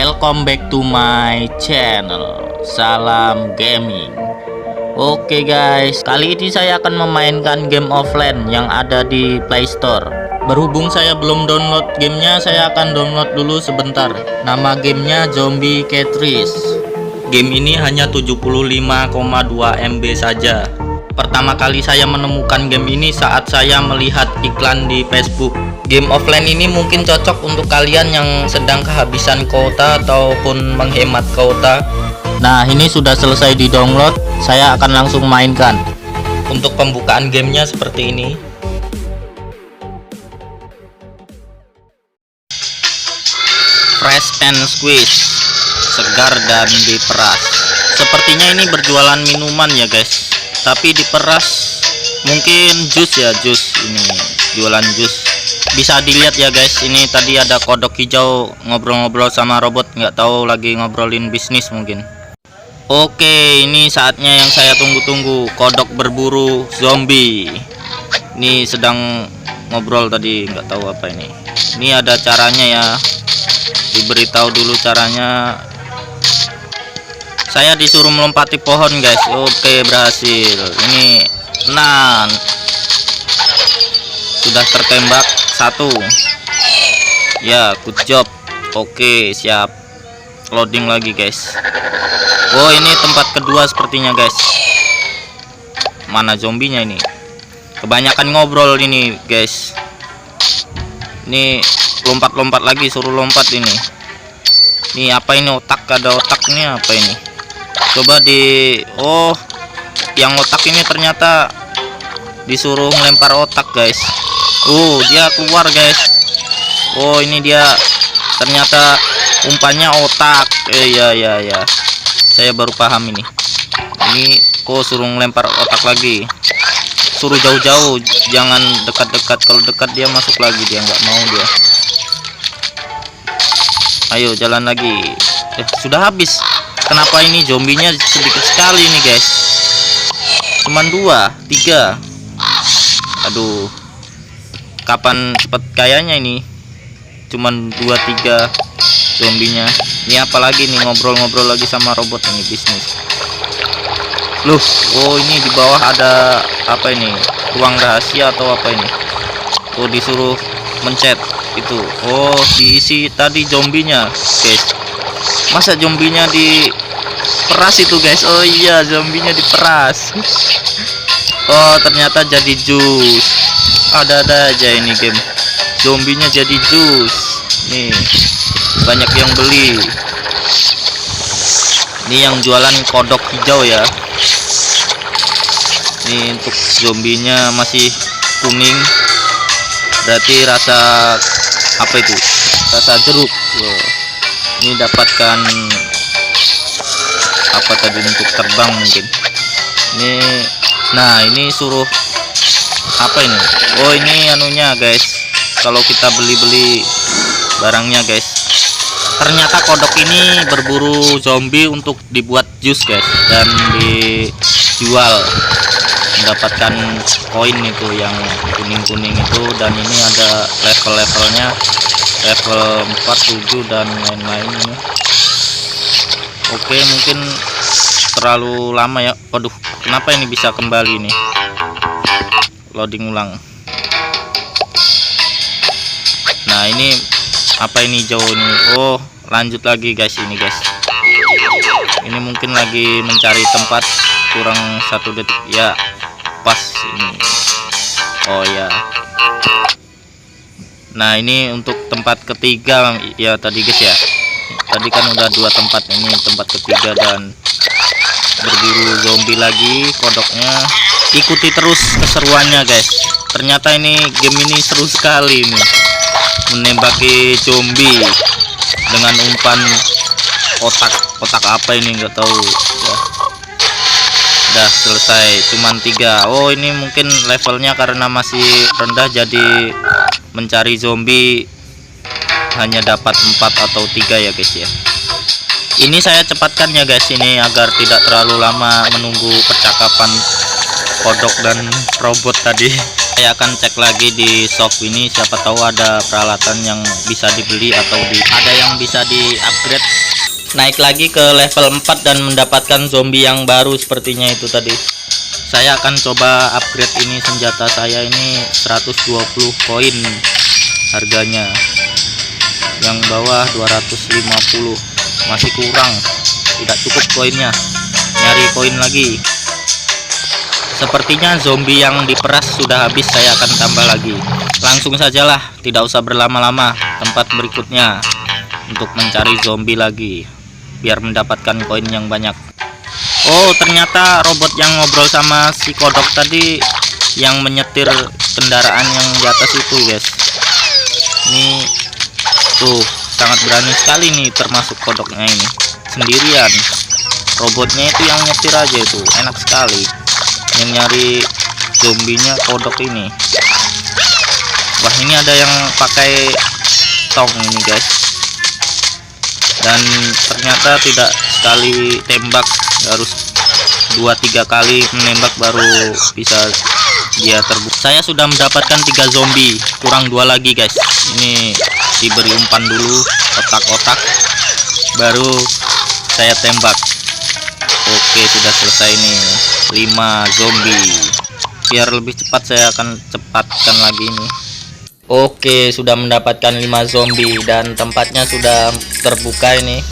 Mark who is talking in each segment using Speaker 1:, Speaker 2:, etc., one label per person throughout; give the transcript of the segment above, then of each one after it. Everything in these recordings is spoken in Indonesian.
Speaker 1: Welcome back to my channel. Salam gaming. Oke guys, kali ini saya akan memainkan game offline yang ada di Play Store. Berhubung saya belum download gamenya, saya akan download dulu sebentar. Nama gamenya Zombie Catris. Game ini hanya 75,2 MB saja. Pertama kali saya menemukan game ini saat saya melihat iklan di Facebook. Game offline ini mungkin cocok untuk kalian yang sedang kehabisan kuota ataupun menghemat kuota. Nah, ini sudah selesai di download, saya akan langsung mainkan. Untuk pembukaan gamenya seperti ini. Fresh and squeeze, segar dan diperas. Sepertinya ini berjualan minuman ya guys, tapi diperas mungkin jus ya, jus ini jualan jus. Bisa dilihat ya guys, ini tadi ada kodok hijau ngobrol-ngobrol sama robot, nggak tahu lagi ngobrolin bisnis mungkin. Oke, ini saatnya yang saya tunggu-tunggu, kodok berburu zombie. Ini sedang ngobrol tadi, nggak tahu apa ini. Ini ada caranya ya, diberitahu dulu caranya. Saya disuruh melompati pohon guys. Oke, berhasil. Ini sudah tertembak satu ya, good job. Oke, siap, loading lagi guys. Oh, ini tempat kedua sepertinya guys. Mana zombinya ini? Kebanyakan ngobrol ini guys. Ini lompat-lompat lagi, suruh lompat ini. Ini apa ini, otak, ada otaknya apa ini? Coba oh, yang otak ini ternyata disuruh melempar otak guys. Dia keluar guys. Oh, ini dia ternyata umpannya otak. Ya, saya baru paham ini. Suruh melempar otak lagi. Suruh jauh-jauh, jangan dekat-dekat. Kalau dekat dia masuk lagi, dia nggak mau dia. Ayo jalan lagi. Sudah habis. Kenapa ini zombinya sedikit sekali nih guys? Cuman 2, 3. Aduh, kapan cepet kayaknya ini? Cuman 2, 3 zombinya. Ini apalagi nih, ngobrol-ngobrol lagi sama robot ini, bisnis. Loh, ini di bawah ada apa ini? Ruang rahasia atau apa ini? Disuruh mencet itu. Diisi tadi zombinya guys. Masa zombinya diperas itu guys? Oh iya, zombinya diperas. Ternyata jadi jus. Ada-ada aja ini game. Zombinya jadi jus. Nih, banyak yang beli. Ini yang jualan kodok hijau ya. Ini untuk zombinya masih kuning. Berarti rasa apa itu? Rasa jeruk. Ini dapatkan apa tadi, untuk terbang mungkin. Ini suruh apa ini? Ini anunya guys. Kalau kita beli barangnya guys, ternyata kodok ini berburu zombie untuk dibuat jus guys, dan dijual, mendapatkan koin itu yang kuning-kuning itu. Dan ini ada level-levelnya, level 4, 7 dan lain-lain ini. Oke, mungkin terlalu lama ya. Waduh, kenapa ini bisa kembali nih? Loading ulang. Nah, ini apa ini jauh nih? Lanjut lagi guys ini guys. Ini mungkin lagi mencari tempat, kurang 1 detik ya, pas ini. Ya. Nah, ini untuk tempat ketiga ya tadi guys ya. Tadi kan udah 2 tempat, ini tempat ketiga dan berburu zombie lagi kodoknya. Ikuti terus keseruannya guys. Ternyata ini game ini seru sekali nih, menembaki zombie dengan umpan otak apa ini nggak tahu ya. Udah selesai, cuman 3. Ini mungkin levelnya karena masih rendah, jadi mencari zombie hanya dapat 4 atau 3 ya guys ya. Ini saya cepatkan ya guys, ini agar tidak terlalu lama menunggu percakapan kodok dan robot tadi. Saya akan cek lagi di shop ini, siapa tahu ada peralatan yang bisa dibeli atau ada yang bisa di upgrade. Naik lagi ke level 4 dan mendapatkan zombie yang baru sepertinya itu tadi. Saya akan coba upgrade ini, senjata saya ini 120 koin harganya, yang bawah 250, masih kurang, tidak cukup koinnya, nyari koin lagi. Sepertinya zombie yang diperas sudah habis, saya akan tambah lagi. Langsung sajalah, tidak usah berlama-lama, tempat berikutnya untuk mencari zombie lagi biar mendapatkan koin yang banyak. Oh, ternyata robot yang ngobrol sama si kodok tadi yang menyetir kendaraan yang di atas itu, guys. Ini tuh sangat berani sekali nih, termasuk kodoknya ini sendirian. Robotnya itu yang nyetir aja, itu enak sekali. Yang nyari zombinya kodok ini. Wah, ini ada yang pakai tong ini, guys. Dan ternyata tidak sekali tembak, harus 2-3 kali menembak baru bisa dia terbukti. Saya sudah mendapatkan 3 zombie, kurang 2 lagi, guys. Ini diberi umpan dulu, otak-otak, baru saya tembak. Oke, sudah selesai nih, 5 zombie. Biar lebih cepat saya akan cepatkan lagi nih. Oke, sudah mendapatkan 5 zombie dan tempatnya sudah terbuka ini.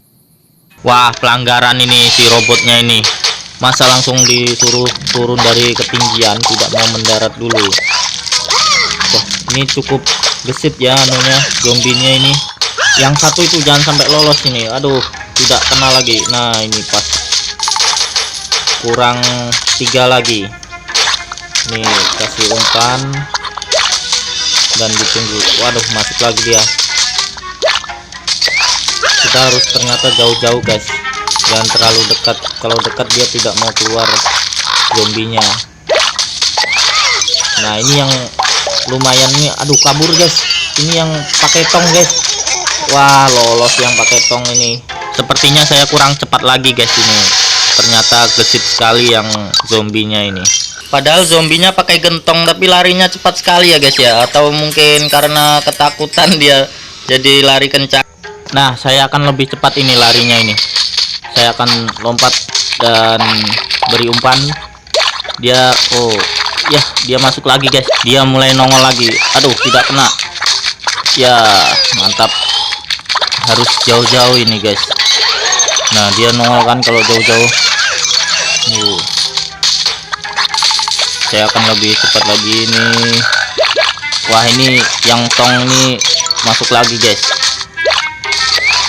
Speaker 1: Wah, pelanggaran ini si robotnya ini. Masa langsung disuruh turun dari ketinggian, tidak mau mendarat dulu. Wah, ini cukup gesit ya anunya, zombinya ini. Yang satu itu jangan sampai lolos ini. Aduh, tidak kena lagi. Nah, ini pas. Kurang 3 lagi. Nih, kasih umpan dan ditunggu. Waduh, masuk lagi dia. Kita harus ternyata jauh-jauh, guys, jangan terlalu dekat. Kalau dekat dia tidak mau keluar zombinya. Nah, ini yang lumayan nih. Aduh, kabur, guys. Ini yang pakai tong, guys. Wah, lolos yang pakai tong ini. Sepertinya saya kurang cepat lagi, guys. Ini ternyata gesit sekali yang zombinya ini. Padahal zombinya pakai gentong tapi larinya cepat sekali ya, guys ya. Atau mungkin karena ketakutan dia jadi lari kencang. Nah, saya akan lebih cepat ini larinya ini. Saya akan lompat dan beri umpan. Dia, oh ya, dia masuk lagi, guys. Dia mulai nongol lagi. Aduh, tidak kena. Ya, mantap. Harus jauh-jauh ini, guys. Nah, dia nongol kan kalau jauh-jauh. Saya akan lebih cepat lagi ini. Wah, ini yang tong ini masuk lagi, guys.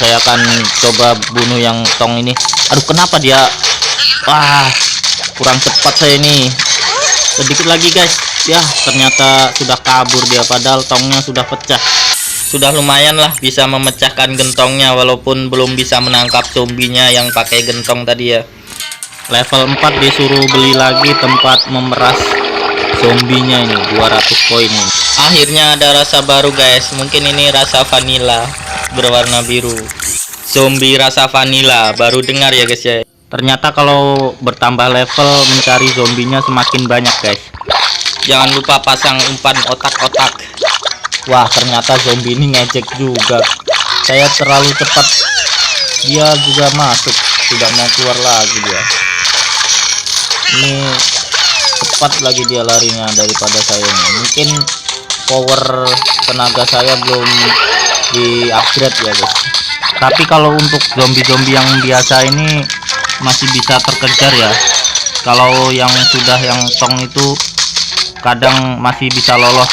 Speaker 1: Saya akan coba bunuh yang tong ini. Aduh, kenapa dia? Wah, kurang cepat saya ini. Sedikit lagi, guys. Ya, ternyata sudah kabur dia, padahal tongnya sudah pecah. Sudah lumayan lah bisa memecahkan gentongnya, walaupun belum bisa menangkap zombinya yang pakai gentong tadi ya. Level 4 disuruh beli lagi tempat memeras zombinya ini, 200 koin ini. Akhirnya ada rasa baru, guys. Mungkin ini rasa vanilla berwarna biru. Zombie rasa vanilla, baru dengar ya, guys ya. Ternyata kalau bertambah level mencari zombinya semakin banyak, guys. Jangan lupa pasang umpan otak-otak. Wah, ternyata zombie ini ngejek juga. Saya terlalu cepat, dia juga masuk, tidak mau keluar lagi dia. Ini cepat lagi dia larinya daripada saya ini. Mungkin power tenaga saya belum di upgrade ya, guys. Tapi kalau untuk zombie-zombie yang biasa ini masih bisa terkejar ya. Kalau yang sudah yang tong itu kadang masih bisa lolos.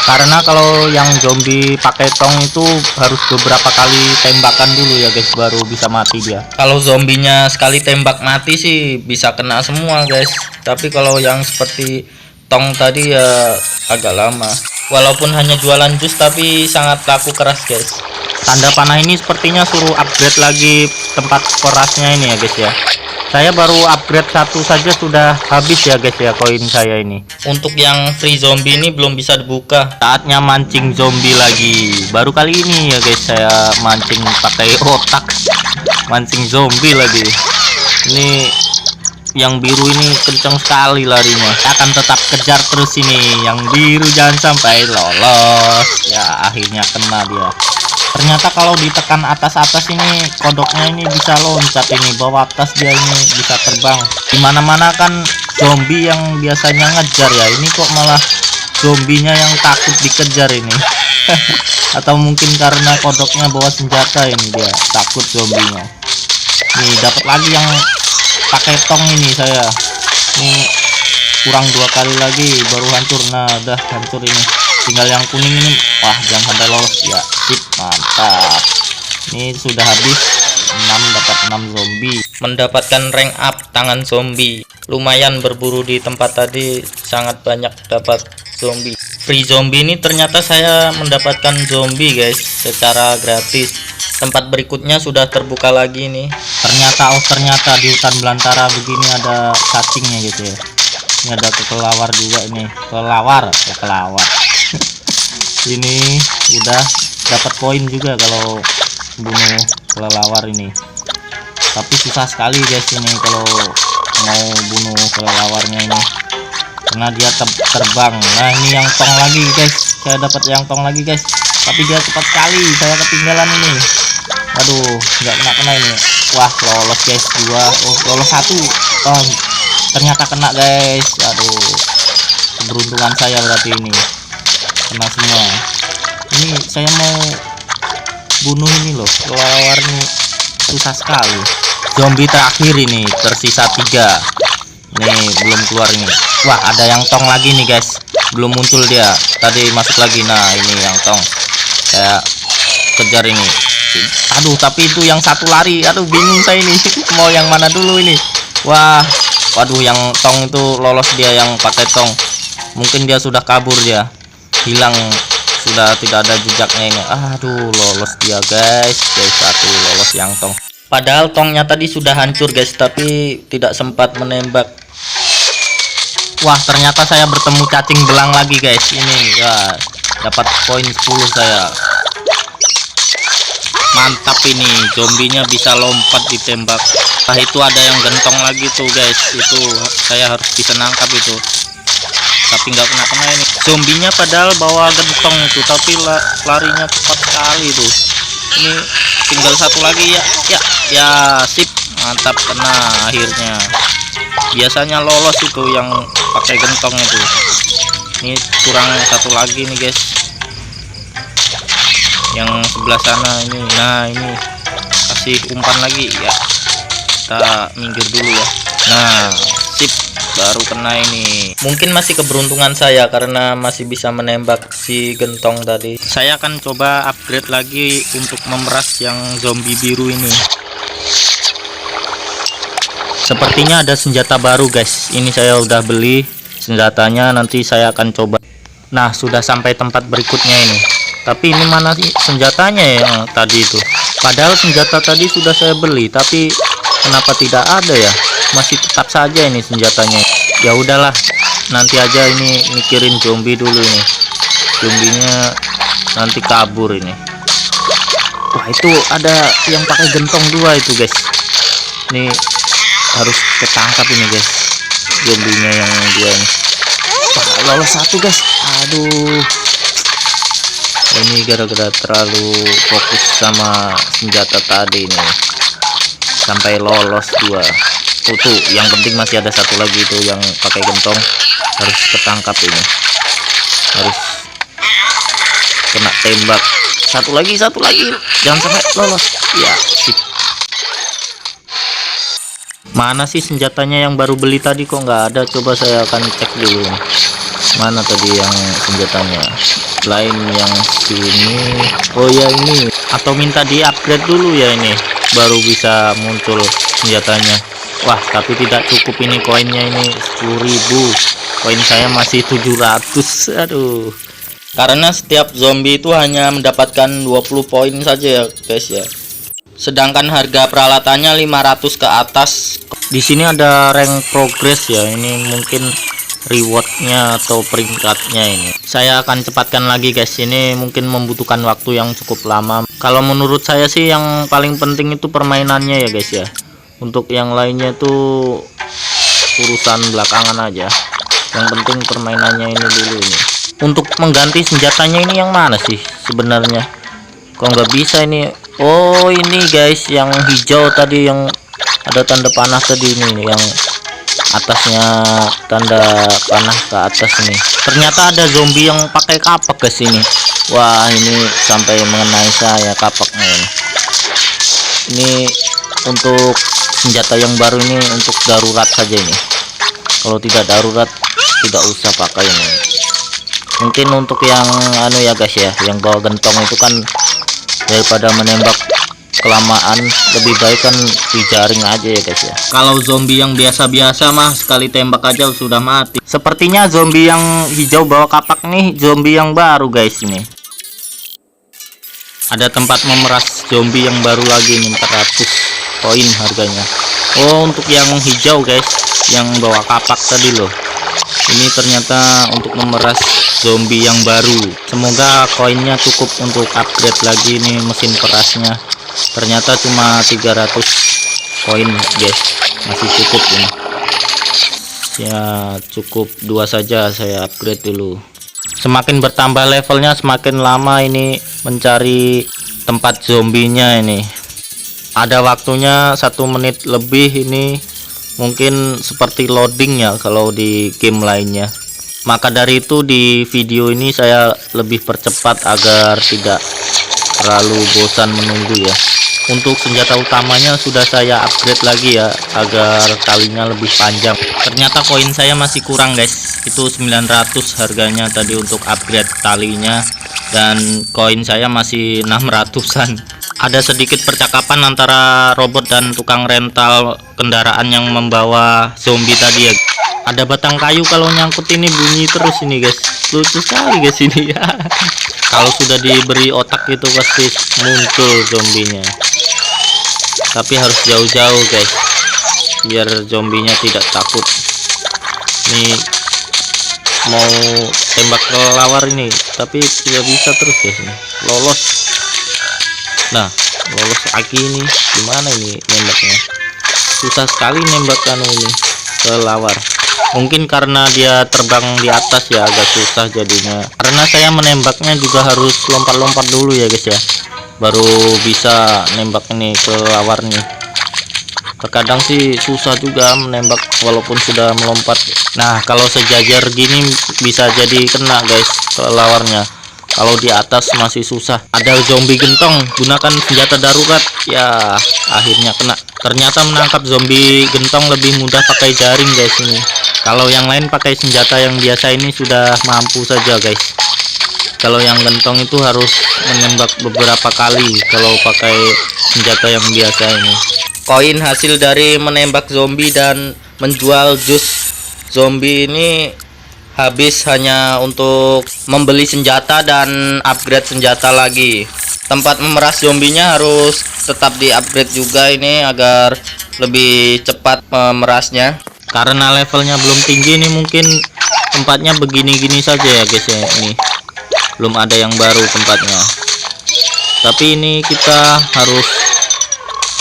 Speaker 1: Karena kalau yang zombie pakai tong itu harus beberapa kali tembakan dulu ya, guys, baru bisa mati dia. Kalau zombinya sekali tembak mati sih bisa kena semua, guys. Tapi kalau yang seperti tong tadi ya agak lama. Walaupun hanya jualan jus tapi sangat laku keras, guys. Tanda panah ini sepertinya suruh upgrade lagi tempat perasnya ini ya, guys ya. Saya baru upgrade satu saja sudah habis ya, guys ya, koin saya ini. Untuk yang free zombie ini belum bisa dibuka. Saatnya mancing zombie lagi. Baru kali ini ya, guys, saya mancing pakai otak. Mancing zombie lagi. Ini yang biru ini kencang sekali larinya. Akan tetap kejar terus ini. Yang biru jangan sampai lolos. Ya akhirnya kena dia. Ternyata kalau ditekan atas-atas ini kodoknya ini bisa loncat ini, bawah atas dia ini bisa terbang. Dimana-mana kan zombie yang biasanya ngejar ya, ini kok malah zombinya yang takut dikejar ini. Atau mungkin karena kodoknya bawa senjata ini dia takut zombinya. Nih dapat lagi yang pakai tong ini saya. Ini kurang 2 kali lagi baru hancur. Nah udah hancur ini. Tinggal yang kuning ini. Wah jangan sampai lolos ya. Sip, mantap. Ini sudah habis 6, dapat 6 zombie. Mendapatkan rank up tangan zombie. Lumayan berburu di tempat tadi, sangat banyak dapat zombie. Free zombie ini ternyata saya mendapatkan zombie guys secara gratis. Tempat berikutnya sudah terbuka lagi nih. Ternyata di hutan belantara begini ada cacingnya gitu ya. Ini ada kelelawar juga ini. Kelelawar. Ini udah dapat poin juga kalau bunuh kelelawar ini. Tapi susah sekali guys ini kalau mau bunuh kelelawarnya ini. Karena dia terbang. Nah ini yang tong lagi guys. Saya dapat yang tong lagi guys. Tapi dia cepat sekali. Saya ketinggalan ini. Aduh, nggak kena ini. Wah, lolos guys 2. Oh, lolos 1. Oh, ternyata kena guys. Aduh, keberuntungan saya berarti ini. Kena semua. Ini saya mau bunuh ini loh. Kelelawar ini susah sekali. Zombie terakhir ini tersisa 3. Nih belum keluar ini. Wah ada yang tong lagi nih guys, belum muncul dia, tadi masuk lagi. Nah ini yang tong saya kejar ini. Aduh tapi itu yang satu lari. Aduh bingung saya ini mau yang mana dulu ini. Wah waduh yang tong itu lolos dia, yang pakai tong mungkin dia sudah kabur, dia hilang, sudah tidak ada jejaknya ini. Aduh lolos dia guys. Satu lolos yang tong. Padahal tongnya tadi sudah hancur guys, tapi tidak sempat menembak. Wah ternyata saya bertemu cacing belang lagi guys. Ini ya dapat poin 10 saya. Mantap ini, zombinya bisa lompat ditembak. Nah itu ada yang gentong lagi tuh guys, itu saya harus bisa nangkap itu. Tapi nggak kena ini. Zombinya padahal bawa gentong itu, tapi larinya cepat sekali tuh. Ini tinggal satu lagi ya sip, mantap, kena akhirnya. Biasanya lolos itu yang pakai gentong itu. Ini kurang satu lagi nih guys, yang sebelah sana ini. Nah ini kasih umpan lagi ya, kita minggir dulu ya. Nah sip, baru kena ini. Mungkin masih keberuntungan saya karena masih bisa menembak si gentong tadi. Saya akan coba upgrade lagi untuk memeras yang zombie biru ini. Sepertinya ada senjata baru guys. Ini saya udah beli senjatanya, nanti saya akan coba. Nah sudah sampai tempat berikutnya ini. Tapi ini mana sih senjatanya yang tadi itu? Padahal senjata tadi sudah saya beli, tapi kenapa tidak ada ya? Masih tetap saja ini senjatanya. Ya udahlah, nanti aja ini mikirin zombie dulu ini. Zombinya nanti kabur ini. Wah itu ada yang pakai gentong 2 itu guys. Ini harus ketangkap ini guys, zombinya yang 2 ini. Wah lolos 1 guys. Aduh, ini gara-gara terlalu fokus sama senjata tadi ini sampai lolos 2. Tuh yang penting masih ada satu lagi itu yang pakai gentong, harus ketangkap ini, harus kena tembak. Satu lagi jangan sampai lolos ya. Sip. Mana sih senjatanya yang baru beli tadi, kok nggak ada? Coba saya akan cek dulu mana tadi yang senjatanya. Lain yang sini. Oh ya ini, atau minta di upgrade dulu ya, ini baru bisa muncul senjatanya. Wah tapi tidak cukup ini koinnya, ini 10.000. Koin saya masih 700. Aduh, karena setiap zombie itu hanya mendapatkan 20 poin saja ya guys ya. Sedangkan harga peralatannya 500 ke atas. Di sini ada rank progress ya, ini mungkin rewardnya atau peringkatnya ini. Saya akan cepatkan lagi guys, ini mungkin membutuhkan waktu yang cukup lama. Kalau menurut saya sih yang paling penting itu permainannya ya guys ya. Untuk yang lainnya tuh urusan belakangan aja. Yang penting permainannya ini dulu ini. Untuk mengganti senjatanya ini yang mana sih sebenarnya? Kok nggak bisa ini? Oh ini guys, yang hijau tadi yang ada tanda panah tadi ini, yang atasnya tanda panah ke atas ini. Ternyata ada zombie yang pakai kapak ke sini. Wah ini sampai mengenai saya kapaknya ini. Ini untuk senjata yang baru ini untuk darurat saja ini. Kalau tidak darurat tidak usah pakai ini. Mungkin untuk yang anu ya guys ya, yang bawa gentong itu kan daripada menembak kelamaan lebih baik kan di jaring aja ya guys ya. Kalau zombie yang biasa-biasa mah sekali tembak aja sudah mati. Sepertinya zombie yang hijau bawa kapak nih zombie yang baru guys ini. Ada tempat memeras zombie yang baru lagi nih, 400 koin harganya. Oh untuk yang hijau guys, yang bawa kapak tadi loh. Ini ternyata untuk memeras zombie yang baru. Semoga koinnya cukup untuk upgrade lagi nih mesin perasnya. Ternyata cuma 300 koin guys, masih cukup ini ya. Cukup 2 saja saya upgrade dulu. Semakin bertambah levelnya semakin lama ini mencari tempat zombinya ini. Ada waktunya 1 menit lebih ini, mungkin seperti loading ya kalau di game lainnya. Maka dari itu di video ini saya lebih percepat agar tidak terlalu bosan menunggu ya. Untuk senjata utamanya sudah saya upgrade lagi ya, agar talinya lebih panjang. Ternyata koin saya masih kurang guys, itu 900 harganya tadi untuk upgrade talinya, dan koin saya masih 600-an. Ada sedikit percakapan antara robot dan tukang rental kendaraan yang membawa zombie tadi ya. Ada batang kayu, kalau nyangkut ini bunyi terus ini guys, lucu sekali guys ini ya. Kalau sudah diberi otak itu pasti muncul zombinya, tapi harus jauh-jauh guys biar zombinya tidak takut. Ini mau tembak kelelawar ini tapi tidak bisa terus guys ini. Lolos. Nah lolos lagi ini, gimana ini nembaknya? Susah sekali nembakkan ini kelelawar. Mungkin karena dia terbang di atas ya agak susah jadinya. Karena saya menembaknya juga harus lompat-lompat dulu ya guys ya, baru bisa nembak ini kelelawar nih. Terkadang sih susah juga menembak walaupun sudah melompat. Nah kalau sejajar gini bisa jadi kena guys kelelawarnya. Kalau di atas masih susah. Ada zombie gentong, gunakan senjata darurat. Ya akhirnya kena. Ternyata menangkap zombie gentong lebih mudah pakai jaring guys ini. Kalau yang lain pakai senjata yang biasa ini sudah mampu saja guys. Kalau yang gentong itu harus menembak beberapa kali kalau pakai senjata yang biasa ini. Koin hasil dari menembak zombie dan menjual jus zombie ini habis hanya untuk membeli senjata dan upgrade senjata lagi. Tempat memeras zombinya harus tetap di upgrade juga ini agar lebih cepat memerasnya. Karena levelnya belum tinggi nih, mungkin tempatnya begini-gini saja ya guys ya. Ini belum ada yang baru tempatnya, tapi ini kita harus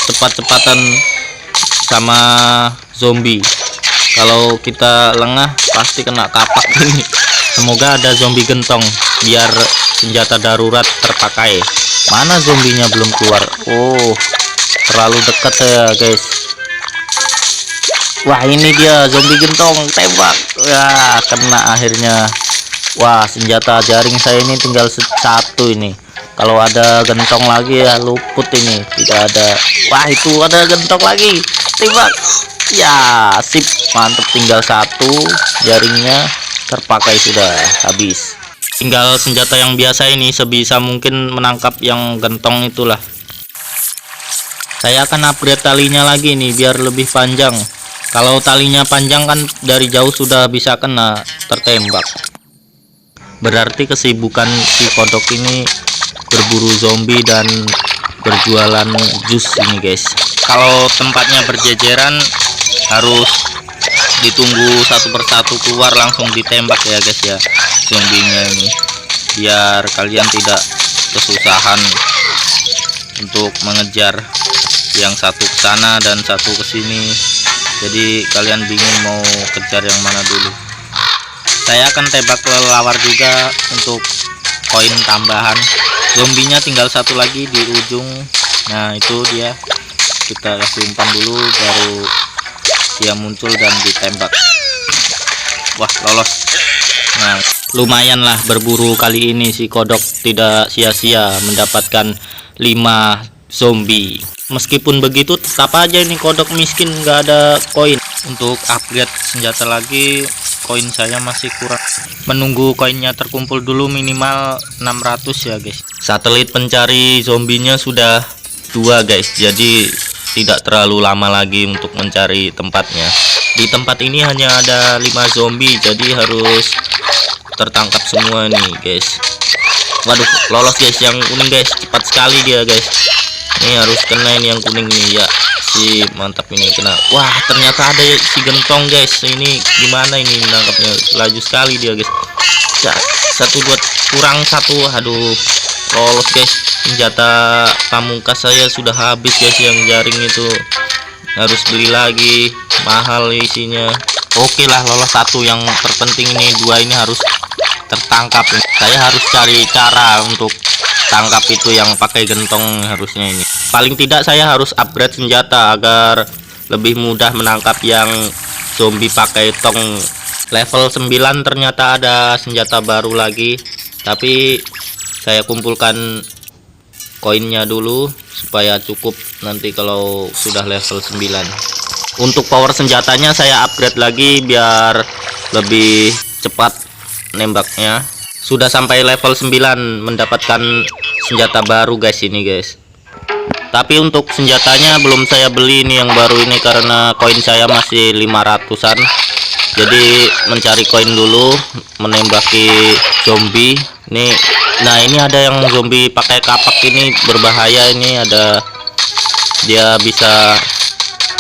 Speaker 1: cepat-cepatan sama zombie. Kalau kita lengah pasti kena kapak ini. Semoga ada zombie gentong biar senjata darurat terpakai. Mana zombinya belum keluar? Oh terlalu dekat saya guys. Wah ini dia zombie gentong, tembak ya, kena akhirnya. Wah senjata jaring saya ini tinggal 1 ini. Kalau ada gentong lagi ya luput ini, tidak ada. Wah itu ada gentong lagi, tembak ya, sip, mantep. Tinggal 1 jaringnya terpakai, sudah habis. Tinggal senjata yang biasa ini, sebisa mungkin menangkap yang gentong itulah. Saya akan upgrade talinya lagi nih biar lebih panjang. Kalau talinya panjang kan dari jauh sudah bisa kena tertembak. Berarti kesibukan si kodok ini berburu zombie dan berjualan jus ini guys. Kalau tempatnya berjejeran harus ditunggu satu persatu keluar langsung ditembak ya guys ya zombinya ini, biar kalian tidak kesusahan untuk mengejar yang satu ke sana dan satu ke sini. jadi kalian bingung mau kejar yang mana dulu. Saya akan tembak kelelawar juga untuk koin tambahan. Zombinya tinggal satu lagi di ujung. Nah itu dia, kita kasih umpan dulu baru dia muncul dan ditembak. Wah, lolos. Nah, lumayan lah berburu kali ini si kodok tidak sia-sia mendapatkan 5 zombie. Meskipun begitu tetap aja ini kodok miskin, nggak ada koin. Untuk upgrade senjata lagi, koin saya masih kurang. Menunggu koinnya terkumpul dulu minimal 600 ya guys. Satelit pencari zombinya sudah 2 guys, jadi tidak terlalu lama lagi untuk mencari tempatnya. Di tempat ini hanya ada 5 zombie, jadi harus tertangkap semua nih guys. Waduh, lolos guys yang kuning guys, cepat sekali dia guys. Ini harus kena ini yang kuning nih ya. Si mantap ini kena. Wah, ternyata ada si gentong guys. Ini gimana ini menangkapnya? Laju sekali dia guys. Ya, 1 2 kurang 1. Aduh, lolos guys. Senjata pamungkas saya sudah habis guys, yang jaring itu harus beli lagi, mahal isinya. Oke lah, lolos 1. Yang terpenting ini 2 ini harus tertangkap. Saya harus cari cara untuk tangkap itu yang pakai gentong harusnya ini. Paling tidak saya harus upgrade senjata agar lebih mudah menangkap yang zombie pakai tong. Level 9 ternyata ada senjata baru lagi, tapi saya kumpulkan koinnya dulu supaya cukup nanti kalau sudah level 9. Untuk power senjatanya saya upgrade lagi biar lebih cepat nembaknya. Sudah sampai level 9 mendapatkan senjata baru guys ini guys. Tapi untuk senjatanya belum saya beli ini yang baru ini karena koin saya masih 500-an. Jadi mencari koin dulu, menembaki zombie. Nih, nah ini ada yang zombie pakai kapak ini berbahaya, ini ada dia bisa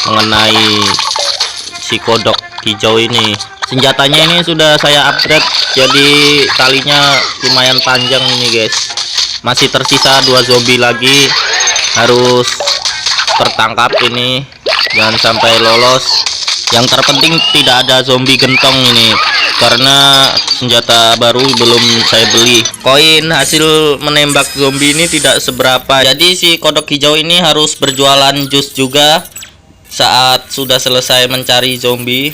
Speaker 1: mengenai si kodok hijau ini. Senjatanya ini sudah saya upgrade, jadi talinya lumayan panjang ini guys. Masih tersisa 2 zombie lagi, harus tertangkap ini, jangan sampai lolos. Yang terpenting tidak ada zombie gentong ini, karena senjata baru belum saya beli. Koin hasil menembak zombie ini tidak seberapa, jadi si kodok hijau ini harus berjualan jus juga saat sudah selesai mencari zombie.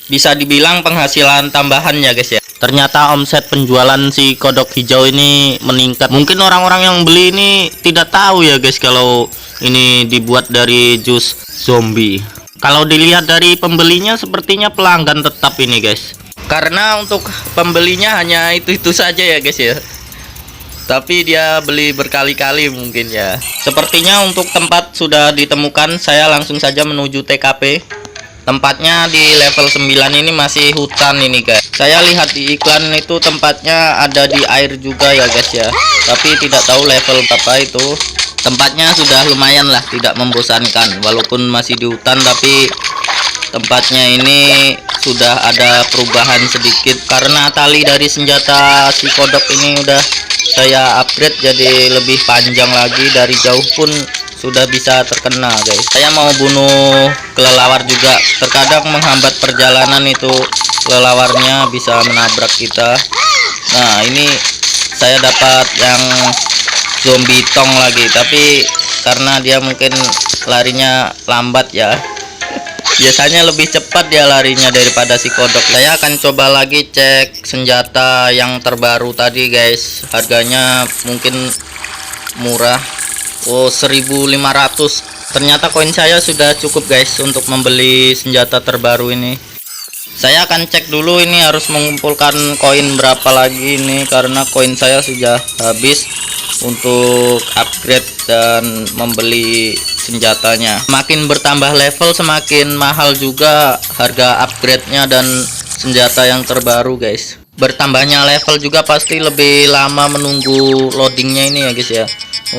Speaker 1: Bisa dibilang penghasilan tambahan ya guys ya. Ternyata omset penjualan si kodok hijau ini meningkat. Mungkin orang-orang yang beli ini tidak tahu ya guys kalau ini dibuat dari jus zombie. Kalau dilihat dari pembelinya sepertinya pelanggan tetap ini guys. Karena untuk pembelinya hanya itu-itu saja ya guys ya. Tapi dia beli berkali-kali mungkin ya. Sepertinya untuk tempat sudah ditemukan, saya langsung saja menuju TKP. Tempatnya di level 9 ini masih hutan ini guys. Saya lihat di iklan itu tempatnya ada di air juga ya guys ya. Tapi tidak tahu level berapa itu. Tempatnya sudah lumayan lah, tidak membosankan. Walaupun masih di hutan tapi tempatnya ini sudah ada perubahan sedikit. Karena tali dari senjata si kodok ini udah saya upgrade jadi lebih panjang lagi, dari jauh pun sudah bisa terkena guys. Saya mau bunuh kelelawar juga, terkadang menghambat perjalanan itu, kelelawarnya bisa menabrak kita. Nah ini saya dapat yang zombie tong lagi, tapi karena dia mungkin larinya lambat ya, biasanya lebih cepat dia larinya daripada si kodok. Saya akan coba lagi cek senjata yang terbaru tadi guys, harganya mungkin murah. Oh 1.500. Ternyata koin saya sudah cukup guys untuk membeli senjata terbaru ini. Saya akan cek dulu ini harus mengumpulkan koin berapa lagi ini, karena koin saya sudah habis untuk upgrade dan membeli senjatanya. Semakin bertambah level semakin mahal juga harga upgrade-nya dan senjata yang terbaru guys. Bertambahnya level juga pasti lebih lama menunggu loadingnya ini ya guys ya,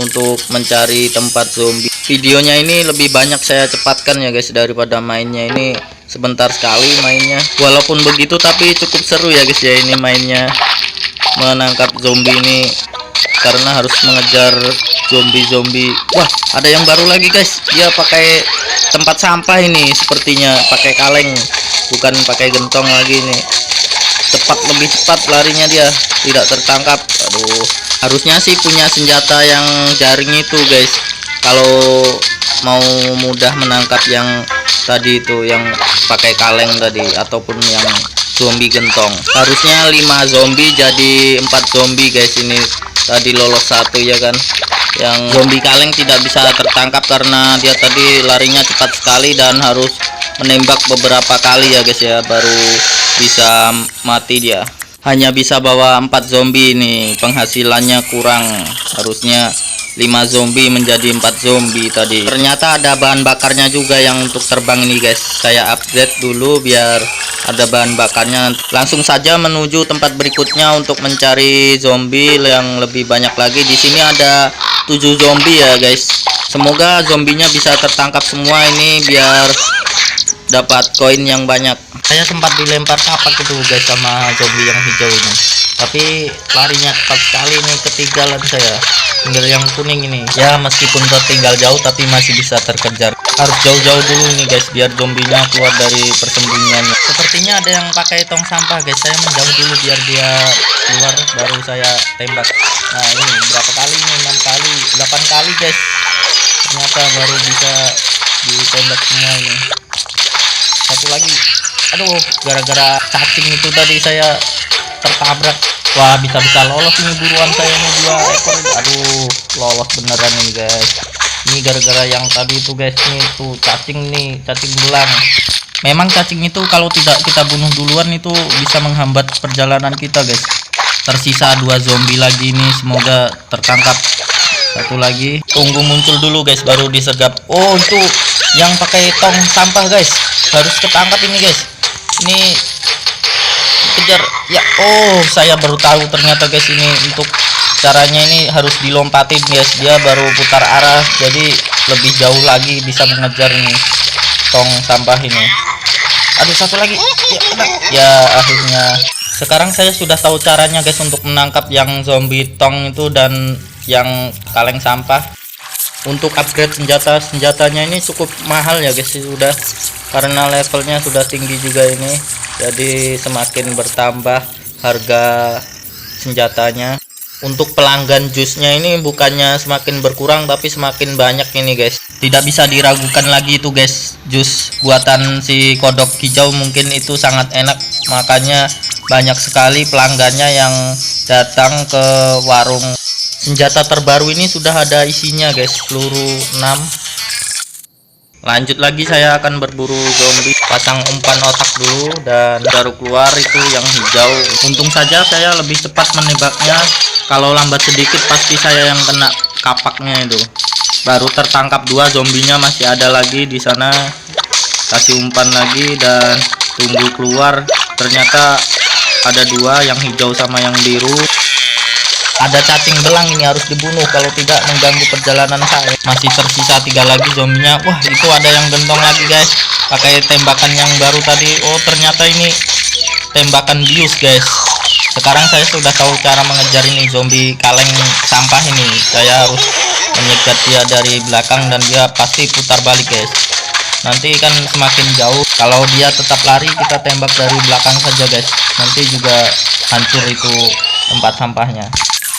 Speaker 1: untuk mencari tempat zombie. Videonya ini lebih banyak saya cepatkan ya guys daripada mainnya, ini sebentar sekali mainnya. Walaupun begitu tapi cukup seru ya guys ya ini mainnya, menangkap zombie ini karena harus mengejar zombie. Wah, ada yang baru lagi guys, dia pakai tempat sampah ini, sepertinya pakai kaleng, bukan pakai gentong lagi nih. Lebih cepat larinya, dia tidak tertangkap. Aduh, harusnya sih punya senjata yang jaring itu guys, kalau mau mudah menangkap yang tadi itu, yang pakai kaleng tadi, ataupun yang zombie gentong. Harusnya 5 zombie jadi 4 zombie guys. Ini tadi lolos 1 ya kan. Yang zombie kaleng tidak bisa tertangkap karena dia tadi larinya cepat sekali dan harus menembak beberapa kali ya guys ya, baru bisa mati dia. Hanya bisa bawa 4 zombie ini, penghasilannya kurang. Harusnya 5 zombie menjadi 4 zombie tadi. Ternyata ada bahan bakarnya juga yang untuk terbang ini guys. Saya upgrade dulu biar ada bahan bakarnya. Langsung saja menuju tempat berikutnya untuk mencari zombie yang lebih banyak lagi. Di sini ada 7 zombie ya guys. Semoga zombinya bisa tertangkap semua ini biar dapat koin yang banyak. Saya sempat dilempar kapak itu guys sama zombie yang hijau ini, tapi larinya cepat sekali nih, ketinggalan saya. Tinggal yang kuning ini ya, meskipun tertinggal jauh tapi masih bisa terkejar. Harus jauh-jauh dulu nih guys biar zombinya keluar dari persembunyiannya. Sepertinya ada yang pakai tong sampah guys. Saya menjauh dulu biar dia keluar, baru saya tembak. Nah ini berapa kali ini, 6 kali 8 kali guys, ternyata baru bisa ditembak semua ini. Satu lagi, aduh, gara-gara cacing itu tadi saya tertabrak. Wah, bisa-bisa lolos ini, buruan saya ini 2 ekor. Aduh, lolos beneran ini guys. Ini gara-gara yang tadi itu guys, nih tuh cacing nih, cacing belang. Memang cacing itu kalau tidak kita bunuh duluan itu bisa menghambat perjalanan kita guys. Tersisa 2 zombie lagi nih, semoga tertangkap. Satu lagi, tunggu muncul dulu guys baru disergap. Oh, itu yang pakai tong sampah guys, harus ketangkap ini guys. Ini kejar ya. Oh, saya baru tahu ternyata guys, ini untuk caranya ini harus dilompatin guys, dia baru putar arah, jadi lebih jauh lagi bisa mengejar nih tong sampah ini. Aduh, satu lagi ya, akhirnya. Sekarang saya sudah tahu caranya guys untuk menangkap yang zombie tong itu dan yang kaleng sampah. Untuk upgrade senjatanya ini cukup mahal ya guys, sudah karena levelnya sudah tinggi juga ini, jadi semakin bertambah harga senjatanya. Untuk pelanggan jusnya ini bukannya semakin berkurang tapi semakin banyak ini guys. Tidak bisa diragukan lagi itu guys, jus buatan si kodok hijau mungkin itu sangat enak, makanya banyak sekali pelanggannya yang datang ke warung. Senjata terbaru ini sudah ada isinya guys, peluru 6. Lanjut lagi, saya akan berburu zombie. Pasang umpan otak dulu dan baru keluar itu yang hijau. Untung saja saya lebih cepat menembaknya, kalau lambat sedikit pasti saya yang kena kapaknya itu. Baru tertangkap 2, zombinya masih ada lagi di sana. Kasih umpan lagi dan tunggu keluar. Ternyata ada 2, yang hijau sama yang biru. Ada cacing belang ini, harus dibunuh kalau tidak mengganggu perjalanan saya. Masih tersisa 3 lagi zombinya. Wah, itu ada yang gentong lagi guys, pakai tembakan yang baru tadi. Oh, ternyata ini tembakan bius guys. Sekarang saya sudah tahu cara mengejar ini zombie kaleng sampah ini. Saya harus menyegat dia dari belakang dan dia pasti putar balik guys. Nanti kan semakin jauh, kalau dia tetap lari kita tembak dari belakang saja guys, nanti juga hancur itu tempat sampahnya.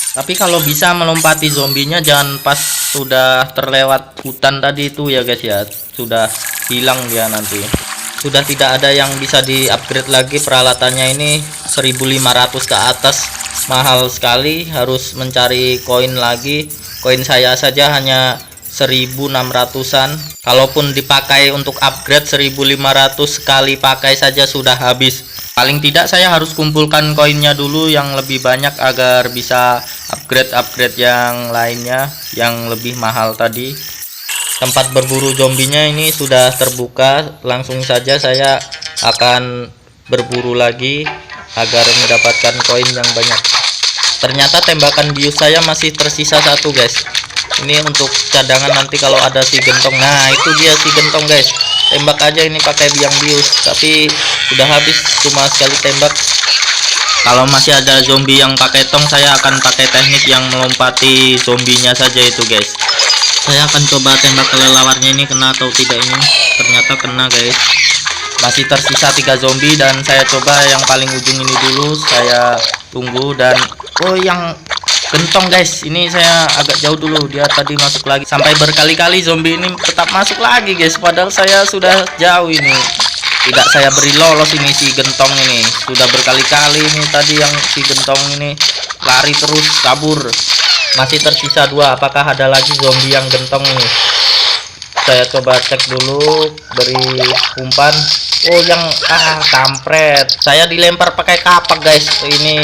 Speaker 1: Tapi kalau bisa melompati zombinya jangan pas sudah terlewat hutan tadi itu ya guys ya, sudah hilang dia nanti. Sudah tidak ada yang bisa di-upgrade lagi peralatannya ini, 1500 ke atas, mahal sekali, harus mencari koin lagi. Koin saya saja hanya 1600-an. Kalaupun dipakai untuk upgrade 1500 sekali pakai saja sudah habis. Paling tidak saya harus kumpulkan koinnya dulu yang lebih banyak agar bisa upgrade yang lainnya yang lebih mahal tadi. Tempat berburu zombinya ini sudah terbuka, langsung saja saya akan berburu lagi agar mendapatkan koin yang banyak. Ternyata tembakan bius saya masih tersisa 1 guys. Ini untuk cadangan nanti kalau ada si gentong. Nah, itu dia si gentong guys, tembak aja ini pakai biang bius, tapi sudah habis, cuma sekali tembak. Kalau masih ada zombie yang pakai tong, saya akan pakai teknik yang melompati zombinya saja itu guys. Saya akan coba tembak kelelawarnya ini kena atau tidak ini. Ternyata kena guys. Masih tersisa 3 zombie dan saya coba yang paling ujung ini dulu. Saya tunggu dan oh yang gentong guys, ini saya agak jauh dulu, dia tadi masuk lagi. Sampai berkali-kali zombie ini tetap masuk lagi guys, padahal saya sudah jauh ini. Tidak saya beri lolos ini si gentong ini. Sudah berkali-kali ini tadi yang si gentong ini lari terus kabur. Masih tersisa 2. Apakah ada lagi zombie yang gentong ini? Saya coba cek dulu, beri umpan. Oh yang kampret. Saya dilempar pakai kapak guys. Ini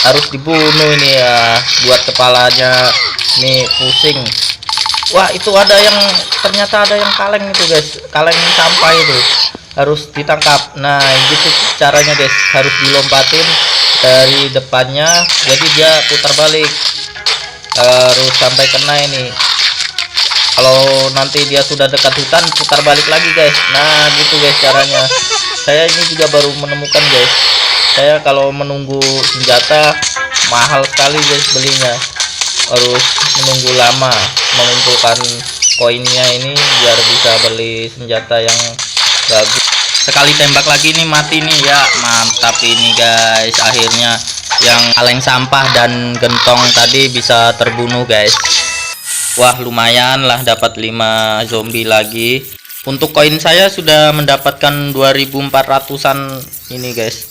Speaker 1: harus dibunuh ini ya. Buat kepalanya nih pusing. Wah itu ada yang ternyata ada yang kaleng itu guys. Kaleng sampah itu harus ditangkap. Nah gitu caranya guys. Harus dilompatin dari depannya. Jadi dia putar balik. Harus sampai kena ini. Kalau nanti dia sudah dekat hutan, putar balik lagi guys. Nah gitu guys caranya. Saya ini juga baru menemukan guys. Saya kalau menunggu senjata mahal sekali guys belinya. Harus menunggu lama mengumpulkan koinnya ini biar bisa beli senjata yang bagus. Sekali tembak lagi nih mati nih ya. Mantap ini guys. Akhirnya yang kaleng sampah dan gentong tadi bisa terbunuh guys. Wah lumayan lah dapat 5 zombie lagi. Untuk koin saya sudah mendapatkan 2400-an ini guys.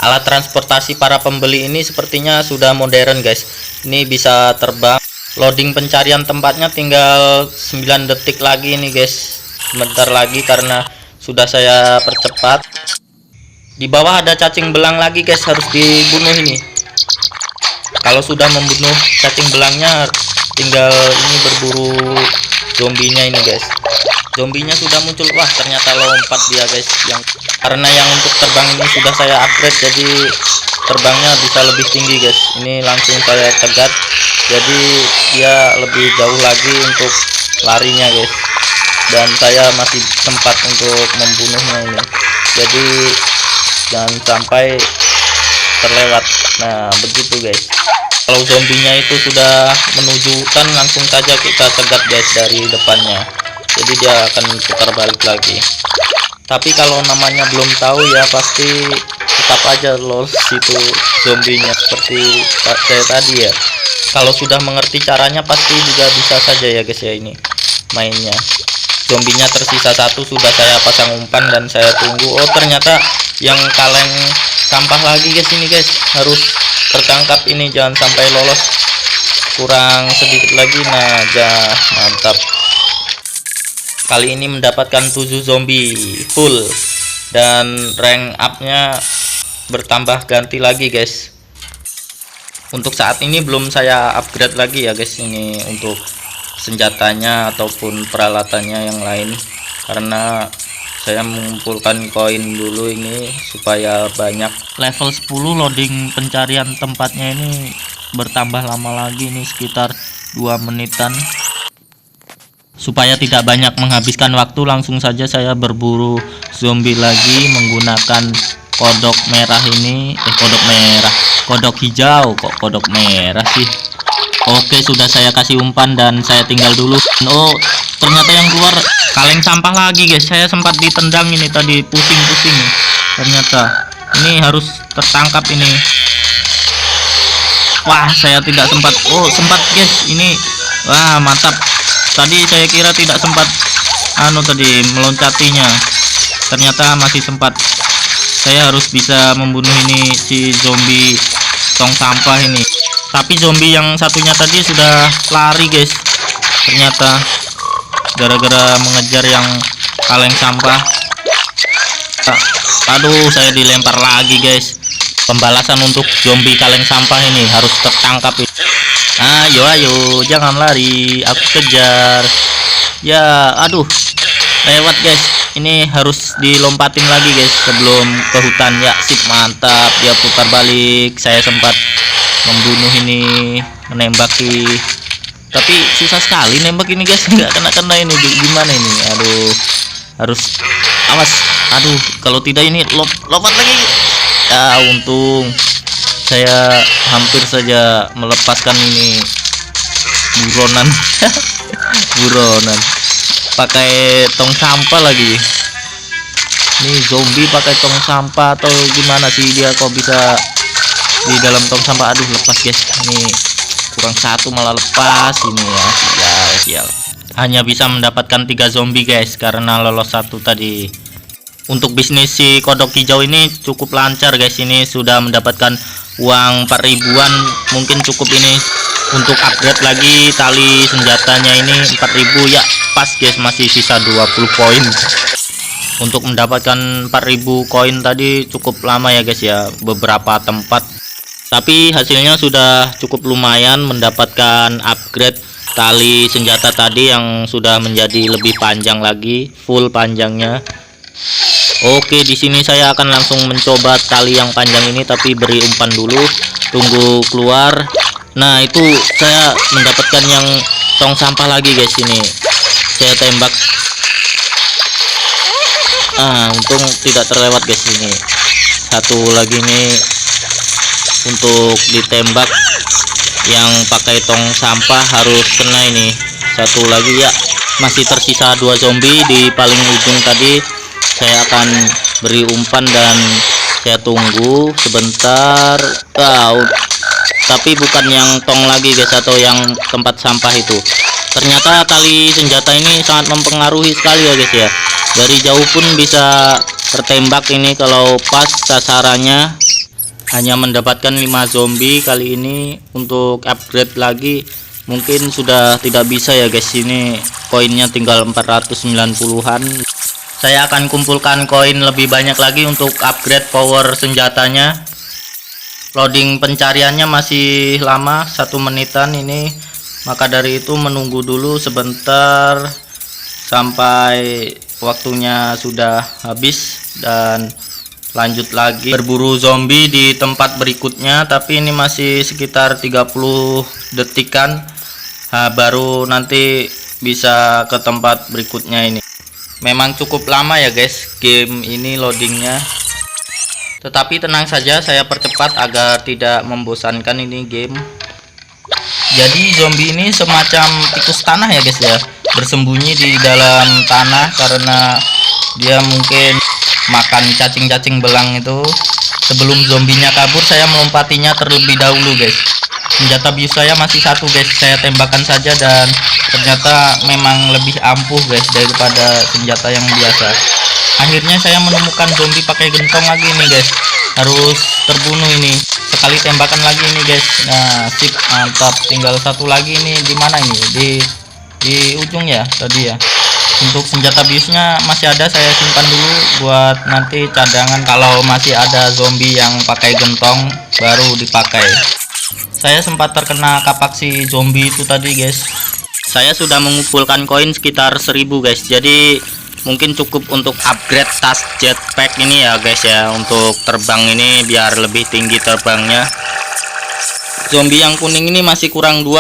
Speaker 1: Alat transportasi para pembeli ini sepertinya sudah modern guys. Ini bisa terbang. Loading pencarian tempatnya tinggal 9 detik lagi ini guys. Sebentar lagi karena sudah saya percepat. Di bawah ada cacing belang lagi guys, harus dibunuh ini. Kalau sudah membunuh cacing belangnya tinggal ini berburu zombinya ini guys. Zombinya sudah muncul. Wah ternyata lompat dia guys. Karena yang untuk terbang ini sudah saya upgrade, jadi terbangnya bisa lebih tinggi guys. Ini langsung saya cegat, jadi dia lebih jauh lagi untuk larinya guys. Dan saya masih sempat untuk membunuhnya ini. Jadi jangan sampai terlewat. Nah begitu guys. Kalau zombinya itu sudah menuju hutan, langsung saja kita cegat guys dari depannya. Jadi dia akan putar balik lagi. Tapi kalau namanya belum tahu ya pasti tetap aja lolos itu zombinya seperti saya tadi ya. Kalau sudah mengerti caranya pasti juga bisa saja ya guys ya ini mainnya. Zombinya tersisa 1, sudah saya pasang umpan dan saya tunggu. Oh ternyata yang kaleng sampah lagi guys ini guys, harus tertangkap ini, jangan sampai lolos. Kurang sedikit lagi. Nah ya mantap. Kali ini mendapatkan 7 zombie full dan rank up-nya bertambah ganti lagi guys. Untuk saat ini belum saya upgrade lagi ya guys ini untuk senjatanya ataupun peralatannya yang lain, karena saya mengumpulkan koin dulu ini supaya banyak. Level 10 loading pencarian tempatnya ini bertambah lama lagi nih, sekitar 2 menitan. Supaya tidak banyak menghabiskan waktu, langsung saja saya berburu zombie lagi menggunakan kodok merah ini. Kodok hijau, kok kodok merah sih. Oke sudah saya kasih umpan dan saya tinggal dulu. Oh ternyata yang keluar kaleng sampah lagi guys. Saya sempat ditendang ini tadi, pusing-pusing. Ternyata ini harus tertangkap ini. Wah saya tidak sempat. Oh sempat guys ini. Wah mantap. Tadi saya kira tidak sempat tadi meloncatinya. Ternyata masih sempat. Saya harus bisa membunuh ini si zombie tong sampah ini. Tapi zombie yang satunya tadi sudah lari guys. Ternyata gara-gara mengejar yang kaleng sampah. Aduh saya dilempar lagi guys. Pembalasan untuk zombie kaleng sampah ini harus tertangkap. Ayo jangan lari, aku kejar. Ya aduh lewat guys. Ini harus dilompatin lagi guys sebelum ke hutan. Ya sip mantap, dia putar balik. Saya sempat membunuh ini, menembaki, tapi susah sekali nembak ini guys. Nggak kena ini, gimana ini? Aduh harus awas. Aduh kalau tidak ini lompat lagi ya. Untung saya hampir saja melepaskan ini buronan. Buronan pakai tong sampah lagi. Ini zombie pakai tong sampah atau gimana sih dia kok bisa di dalam tong sampah? Aduh, lepas guys, ini kurang satu malah lepas ini ya. Sial. Hanya bisa mendapatkan 3 zombie guys karena lolos satu tadi. Untuk bisnis si kodok hijau ini cukup lancar guys. Ini sudah mendapatkan uang 4.000-an, mungkin cukup ini untuk upgrade lagi tali senjatanya ini 4.000 ya. Pas guys, masih sisa 20 koin. Untuk mendapatkan 4.000 koin tadi cukup lama ya guys ya, beberapa tempat. Tapi hasilnya sudah cukup lumayan, mendapatkan upgrade tali senjata tadi yang sudah menjadi lebih panjang lagi, full panjangnya. Oke, di sini saya akan langsung mencoba tali yang panjang ini, tapi beri umpan dulu, tunggu keluar. Nah, itu saya mendapatkan yang tong sampah lagi guys. Ini saya tembak. Untung tidak terlewat guys. Ini satu lagi nih untuk ditembak, yang pakai tong sampah harus kena ini. Satu lagi ya, masih tersisa 2 zombie di paling ujung tadi. Saya akan beri umpan dan saya tunggu sebentar. Tapi bukan yang tong lagi guys, atau yang tempat sampah itu. Ternyata tali senjata ini sangat mempengaruhi sekali ya guys ya. Dari jauh pun bisa tertembak ini kalau pas sasarannya. Hanya mendapatkan 5 zombie kali ini. Untuk upgrade lagi mungkin sudah tidak bisa ya guys. Ini koinnya tinggal 490-an. Saya akan kumpulkan koin lebih banyak lagi untuk upgrade power senjatanya. Loading pencariannya masih lama, 1 menitan ini. Maka dari itu menunggu dulu sebentar sampai waktunya sudah habis dan lanjut lagi berburu zombie di tempat berikutnya. Tapi ini masih sekitar 30 detikan, baru nanti bisa ke tempat berikutnya. Ini memang cukup lama ya guys game ini loadingnya, tetapi tenang saja, saya percepat agar tidak membosankan ini game. Jadi zombie ini semacam tikus tanah ya guys ya, bersembunyi di dalam tanah karena dia mungkin makan cacing-cacing belang itu. Sebelum zombinya kabur, saya melompatinya terlebih dahulu guys. Senjata bius saya masih 1 guys, saya tembakan saja dan ternyata memang lebih ampuh guys daripada senjata yang biasa. Akhirnya saya menemukan zombie pakai gentong lagi nih guys, harus terbunuh ini. Sekali tembakan lagi ini guys. Nah, sip, mantap. Tinggal 1 lagi ini. Di mana ini? Di ujung ya tadi ya. Untuk senjata biusnya masih ada, saya simpan dulu buat nanti cadangan kalau masih ada zombie yang pakai gentong baru dipakai. Saya sempat terkena kapak si zombie itu tadi guys. Saya sudah mengumpulkan koin sekitar 1000 guys. Jadi mungkin cukup untuk upgrade tas jetpack ini ya guys ya, untuk terbang ini biar lebih tinggi terbangnya. Zombie yang kuning ini masih kurang 2,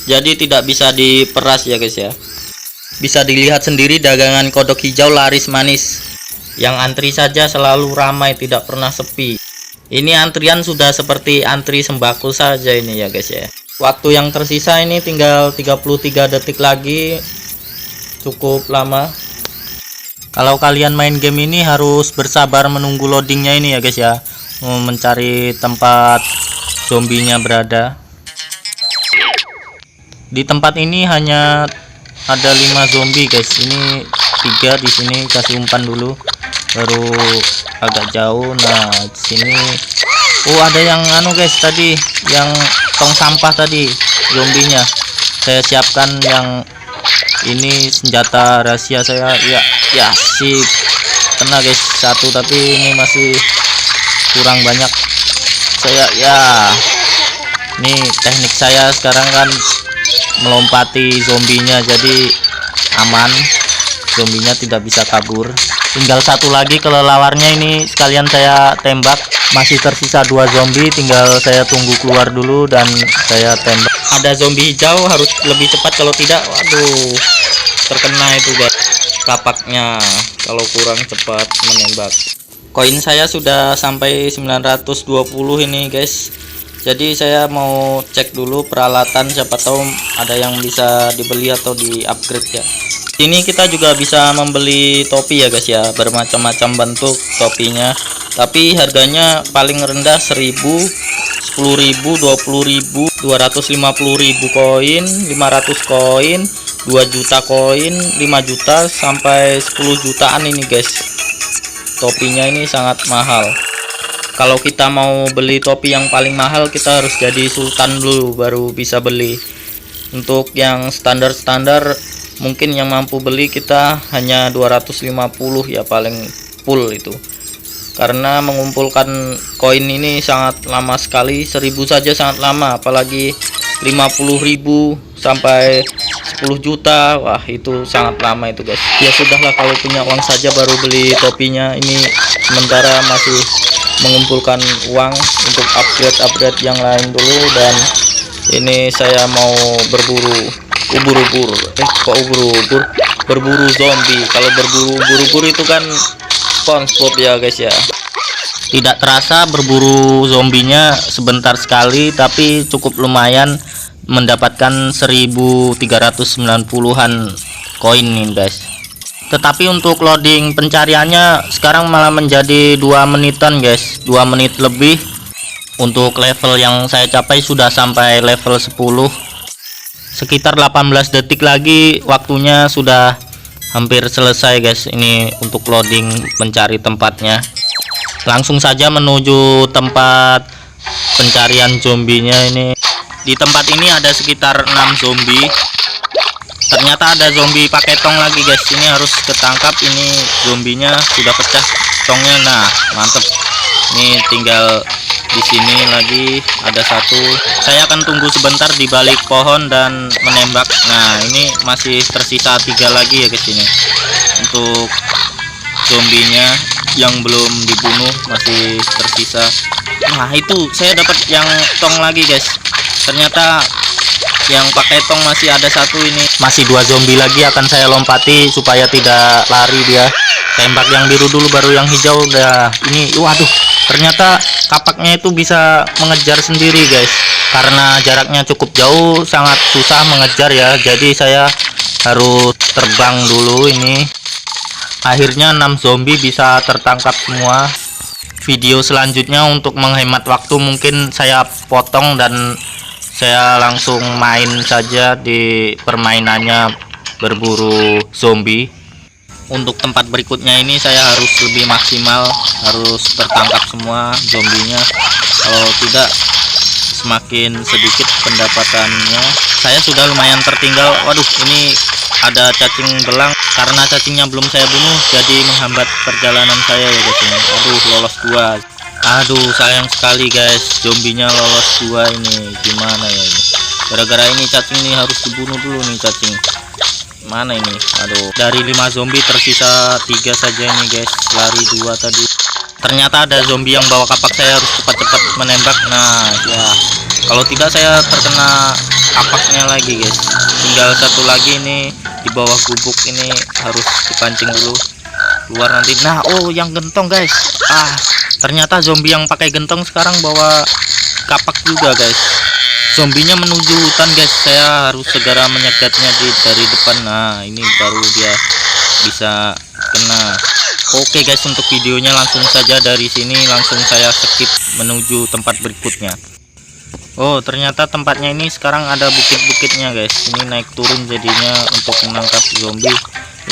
Speaker 1: jadi tidak bisa diperas ya guys ya. Bisa dilihat sendiri dagangan kodok hijau laris manis. Yang antri saja selalu ramai, tidak pernah sepi. Ini antrian sudah seperti antri sembako saja ini ya guys ya. Waktu yang tersisa ini tinggal 33 detik lagi. Cukup lama. Kalau kalian main game ini harus bersabar menunggu loadingnya ini ya guys ya, mencari tempat zombinya berada. Di tempat ini hanya ada 5 zombie guys. Ini 3 di sini, kasih umpan dulu baru agak jauh. Nah, di sini ada yang guys tadi, yang tong sampah tadi zombinya. Saya siapkan yang ini senjata rahasia saya. Ya sip, kena guys 1, tapi ini masih kurang banyak. Saya ini teknik saya sekarang kan melompati zombinya, jadi aman, zombinya tidak bisa kabur. Tinggal 1 lagi kelelawarnya ini sekalian saya tembak. Masih tersisa 2 zombie, tinggal saya tunggu keluar dulu dan saya tembak. Ada zombie hijau, harus lebih cepat, kalau tidak waduh terkena itu guys kapaknya kalau kurang cepat menembak. Koin saya sudah sampai 920 ini guys. Jadi saya mau cek dulu peralatan, siapa tahu ada yang bisa dibeli atau di upgrade ya. Ini kita juga bisa membeli topi ya guys ya, bermacam-macam bentuk topinya. Tapi harganya paling rendah 1000, 10.000, 20.000, 250.000 koin, 500 koin, 2 juta koin, 5 juta sampai 10 jutaan ini guys. Topinya ini sangat mahal. Kalau kita mau beli topi yang paling mahal, kita harus jadi sultan dulu baru bisa beli. Untuk yang standar-standar mungkin yang mampu beli kita hanya 250 ya paling full itu. Karena mengumpulkan koin ini sangat lama sekali, 1000 saja sangat lama, apalagi 50.000 sampai 10 juta. Wah, itu sangat lama itu guys. Ya sudahlah, kalau punya uang saja baru beli topinya. Ini sementara masih mengumpulkan uang untuk upgrade yang lain dulu. Dan ini saya mau berburu ubur-ubur. Kok ubur-ubur? Berburu zombie. Kalau berburu ubur-ubur itu kan SpongeBob ya guys ya. Tidak terasa berburu zombinya sebentar sekali, tapi cukup lumayan mendapatkan 1390-an koin nih guys. Tetapi untuk loading pencariannya sekarang malah menjadi 2 menitan guys, 2 menit lebih. Untuk level yang saya capai sudah sampai level 10, sekitar 18 detik lagi waktunya sudah hampir selesai guys. Ini untuk loading mencari tempatnya. Langsung saja menuju tempat pencarian zombinya. Ini di tempat ini ada sekitar 6 zombie. Ternyata ada zombie pakai tong lagi guys. Ini harus ketangkap. Ini zombinya sudah pecah tongnya. Nah, mantep. Ini tinggal di sini lagi ada satu. Saya akan tunggu sebentar di balik pohon dan menembak. Nah, ini masih tersisa 3 lagi ya guys. Ini untuk zombinya yang belum dibunuh masih tersisa. Nah, itu saya dapat yang tong lagi guys. Ternyata yang pakai tong masih ada satu. Ini masih 2 zombie lagi, akan saya lompati supaya tidak lari dia. Tembak yang biru dulu baru yang hijau. Udah ini, waduh, ternyata kapaknya itu bisa mengejar sendiri guys. Karena jaraknya cukup jauh, sangat susah mengejar ya. Jadi saya harus terbang dulu. Ini akhirnya 6 zombie bisa tertangkap semua. Video selanjutnya untuk menghemat waktu mungkin saya potong dan saya langsung main saja di permainannya berburu zombie. Untuk tempat berikutnya ini saya harus lebih maksimal, harus tertangkap semua zombinya. Kalau tidak semakin sedikit pendapatannya. Saya sudah lumayan tertinggal. Waduh, ini ada cacing belang. Karena cacingnya belum saya bunuh, jadi menghambat perjalanan saya ya guys ini. Aduh, lolos 2. Aduh, sayang sekali guys, zombinya lolos 2 ini. Gimana ya ini? Gara-gara ini cacing nih harus dibunuh dulu nih cacing. Mana ini? Aduh, dari 5 zombie tersisa 3 saja ini guys. Lari 2 tadi. Ternyata ada zombie yang bawa kapak, saya harus cepat-cepat menembak. Nah, ya. Kalau tidak saya terkena kapaknya lagi guys. Tinggal satu lagi ini di bawah gubuk, ini harus dipancing dulu keluar nanti. Nah, oh yang gentong guys. Ternyata zombie yang pakai gentong sekarang bawa kapak juga guys. Zombinya menuju hutan guys. Saya harus segera menyegatnya dari depan. Nah, ini baru dia bisa kena. Oke guys, untuk videonya langsung saja dari sini langsung saya skip menuju tempat berikutnya. Oh, ternyata tempatnya ini sekarang ada bukit-bukitnya guys. Ini naik turun jadinya untuk menangkap zombie.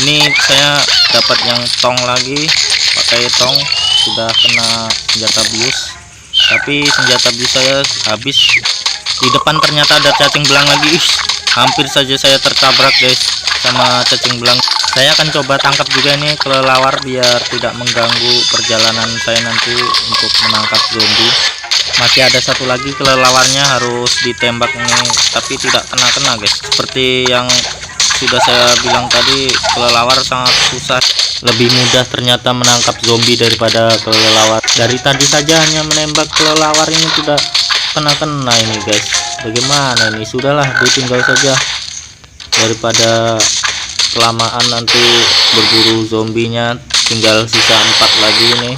Speaker 1: Ini saya dapat yang tong lagi, pakai tong. Sudah kena senjata bius, tapi senjata bius saya habis. Di depan ternyata ada cacing belang lagi. Hampir saja saya tertabrak guys sama cacing belang. Saya akan coba tangkap juga ini kelelawar biar tidak mengganggu perjalanan saya nanti untuk menangkap zombie. Masih ada satu lagi kelelawarnya, harus ditembak nih, tapi tidak kena guys. Seperti yang sudah saya bilang tadi, kelelawar sangat susah. Lebih mudah ternyata menangkap zombie daripada kelelawar. Dari tadi saja hanya menembak kelelawar ini tidak kena ini guys. Bagaimana ini? Sudahlah, ditinggal saja daripada kelamaan nanti berburu zombinya. Tinggal sisa 4 lagi ini.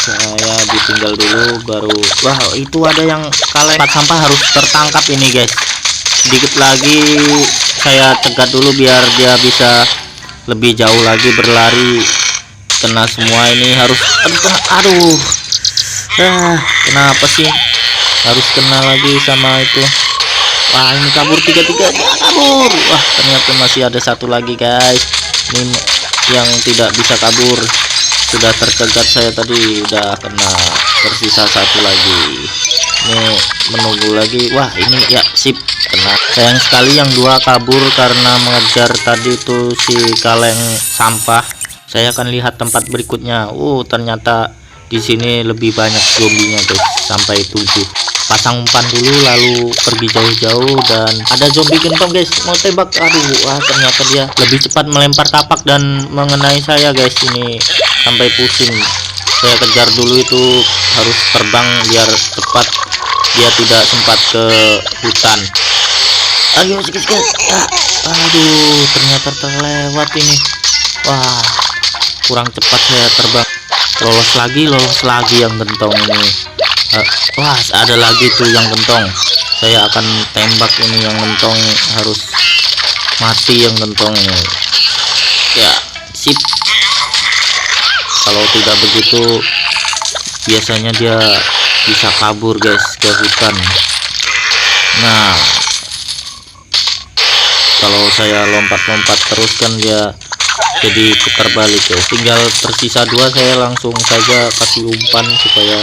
Speaker 1: saya ditinggal dulu baru. Wah, itu ada yang kaleng. Tempat sampah harus tertangkap ini guys. Sedikit lagi saya cegat dulu biar dia bisa lebih jauh lagi berlari. Kena semua ini harus. Aduh, kenapa sih harus kena lagi sama itu. Wah, ini kabur, tiga-tiga dia kabur. Wah, ternyata masih ada satu lagi guys. Ini yang tidak bisa kabur. Sudah tercegat saya tadi, udah kena, tersisa satu lagi. Ini menunggu lagi. Wah, ini ya sip, kena. Sayang sekali yang dua kabur karena mengejar tadi tuh si kaleng sampah. Saya akan lihat tempat berikutnya. Ternyata di sini lebih banyak zombinya guys, sampai 7. Pasang umpan dulu lalu pergi jauh-jauh, dan ada zombie gentong guys, mau tembak. Aduh, ternyata dia lebih cepat melempar tapak dan mengenai saya guys. Ini sampai pusing. Saya kejar dulu, itu harus terbang biar cepat, dia tidak sempat ke hutan. Ayo sikit-sikit. Aduh, ternyata terlewat ini. Wah, kurang cepat saya terbang. Lolos lagi yang gentong ini. Wah, ada lagi tuh yang gentong. Saya akan tembak ini yang gentong, harus mati yang gentong ini. Ya, sip. Kalau tidak begitu biasanya dia bisa kabur guys ke hutan. Nah, kalau saya lompat-lompat terus kan dia jadi putar balik ya. Tinggal tersisa 2, saya langsung saja kasih umpan supaya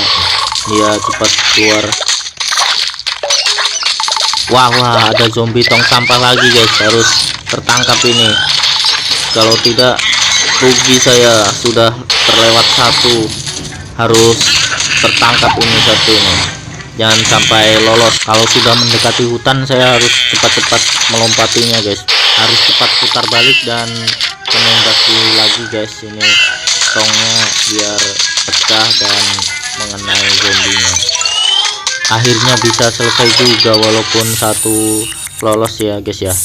Speaker 1: dia cepat keluar. Wah, ada zombie tong sampah lagi guys, harus tertangkap ini. Kalau tidak rugi saya, sudah terlewat satu, harus tertangkap ini satu ini. Jangan sampai lolos. Kalau sudah mendekati hutan saya harus cepat-cepat melompatinya guys, harus cepat putar balik dan menembaki lagi guys ini tongnya biar pecah dan mengenai zombinya. Akhirnya bisa selesai juga walaupun satu lolos ya guys ya.